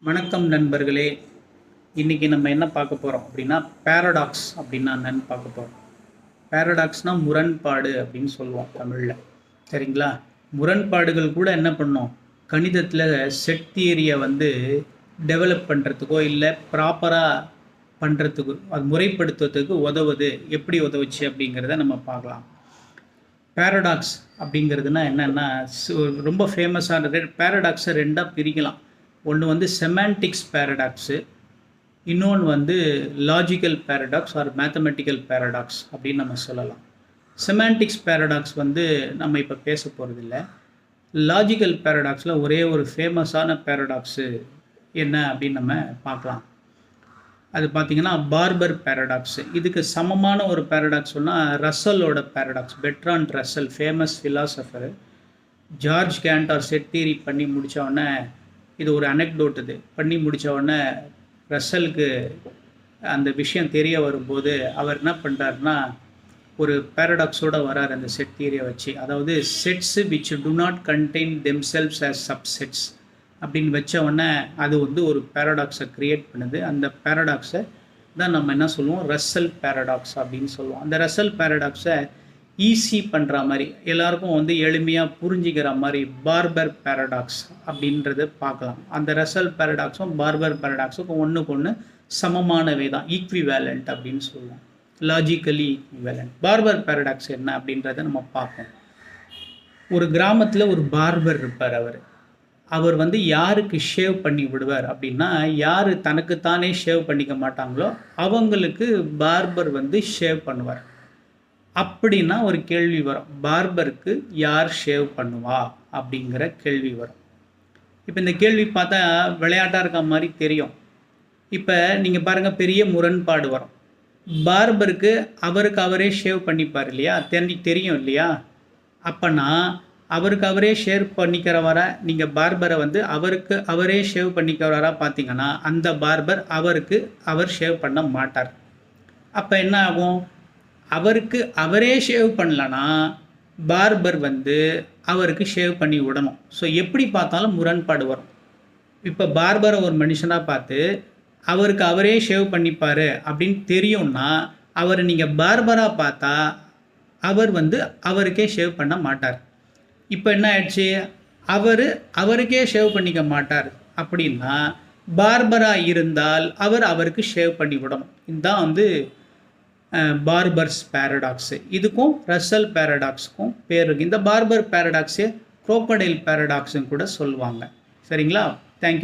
வணக்கம் நண்பர்களே. இன்றைக்கி நம்ம என்ன பார்க்க போகிறோம் அப்படின்னா பேரடாக்ஸ் அப்படின்னா என்னன்னு பார்க்க போகிறோம். பேரடாக்ஸ்னால் முரண்பாடு அப்படின்னு சொல்லுவோம் தமிழில். சரிங்களா? முரண்பாடுகள் கூட என்ன பண்ணோம், கணிதத்தில் செட் தியரியை டெவலப் பண்ணுறதுக்கோ இல்லை ப்ராப்பராக பண்ணுறதுக்கு அது முறைப்படுத்துவதுக்கு உதவுது. எப்படி உதவுச்சு அப்படிங்கிறத நம்ம பார்க்கலாம். பேரடாக்ஸ் அப்படிங்கிறதுனா என்னென்னா, ரொம்ப ஃபேமஸான பேரடாக்ஸை ரெண்டாக பிரிக்கலாம். ஒன்று செமான்டிக்ஸ் பேரடாக்ஸு, இன்னொன்று logical paradox or mathematical paradox அப்படின்னு நம்ம சொல்லலாம். செமான்டிக்ஸ் பேரடாக்ஸ் நம்ம இப்போ பேச போகிறதில்ல. லாஜிக்கல் பேரடாக்ஸில் ஒரே ஒரு ஃபேமஸான பேரடாக்ஸு என்ன அப்படின்னு நம்ம பார்க்கலாம். அது பார்த்திங்கன்னா பார்பர் பேரடாக்ஸு. இதுக்கு சமமான ஒரு பேரடாக்ஸ் சொன்னால் ரசலோட paradox. Bertrand Russell famous philosopher. Georg Cantor set theory பண்ணி முடித்தோடனே, இது ஒரு அனெக்டோட், இது பண்ணி முடித்தவுடனே ரசலுக்கு அந்த விஷயம் தெரிய வரும்போது அவர் என்ன பண்ணுறாருன்னா, ஒரு பேரடாக்ஸோடு வரார் அந்த செட் தியரியை வச்சு. அதாவது sets which to not contain themselves as subsets அப்படின்னு வச்ச உடனே அது ஒரு பேரடாக்ஸை க்ரியேட் பண்ணுது. அந்த பேரடாக்ஸை தான் நம்ம என்ன சொல்லுவோம், ரசல் பேரடாக்ஸ் அப்படின்னு சொல்லுவோம். அந்த ரசல் பேரடாக்ஸை ஈஸி பண்ணுற மாதிரி, எல்லாருக்கும் எளிமையாக புரிஞ்சிக்கிற மாதிரி பார்பர் பேரடாக்ஸ் அப்படின்றத பார்க்கலாம். அந்த ரசல் பேரடாக்ஸும் பார்பர் பேரடாக்ஸுக்கும் ஒன்றுக்கு ஒன்று சமமானவை தான், ஈக்விவேலண்ட் அப்படின்னு சொல்லுவோம். லாஜிக்கலி ஈக்விவேலண்ட். பார்பர் பேரடாக்ஸ் என்ன அப்படின்றத நம்ம பார்ப்போம். ஒரு கிராமத்தில் ஒரு பார்பர் இருப்பார். அவர் யாருக்கு ஷேவ் பண்ணி விடுவார் அப்படின்னா, யார் தனக்குத்தானே ஷேவ் பண்ணிக்க மாட்டாங்களோ அவங்களுக்கு பார்பர் ஷேவ் பண்ணுவார். அப்படின்னா ஒரு கேள்வி வரும், பார்பருக்கு யார் ஷேவ் பண்ணுவா அப்படிங்கிற கேள்வி வரும். இப்போ இந்த கேள்வி பார்த்தா விளையாட்டாக இருக்க மாதிரி தெரியும். இப்போ நீங்கள் பாருங்கள், பெரிய முரண்பாடு வரும். பார்பருக்கு அவருக்கு அவரே ஷேவ் பண்ணிப்பார் இல்லையா, தெரியும் இல்லையா. அப்போனா அவருக்கு அவரே ஷேவ் பண்ணிக்கிறவர நீங்கள் பார்பரை அவருக்கு அவரே ஷேவ் பண்ணிக்கிறவரா பார்த்தீங்கன்னா, அந்த பார்பர் அவருக்கு அவர் ஷேவ் பண்ண மாட்டார். அப்போ என்ன ஆகும், அவருக்கு அவரே ஷேவ் பண்ணலன்னா பார்பர் அவருக்கு ஷேவ் பண்ணி விடணும். ஸோ எப்படி பார்த்தாலும் முரண்பாடு வரும். இப்போ பார்பரை ஒரு மனுஷனாக பார்த்து அவருக்கு அவரே ஷேவ் பண்ணிப்பார் அப்படின்னு தெரியும்னா, அவர் நீங்கள் பார்பராக பார்த்தா அவர் அவருக்கே ஷேவ் பண்ண மாட்டார். இப்போ என்ன ஆயிடுச்சு, அவருக்கே ஷேவ் பண்ணிக்க மாட்டார். அப்படின்னா பார்பராக இருந்தால் அவருக்கு ஷேவ் பண்ணி விடணும். இதுதான் பார்பர்ஸ் பேரடாக்ஸு. இதுக்கும் ரசல் பேரடாக்ஸுக்கும் பேர் இருக்குது. இந்த பார்பர் பேரடாக்ஸே குரோக்கடைல் பேரடாக்ஸுன்னு கூட சொல்லுவாங்க. சரிங்களா? தேங்க்யூ.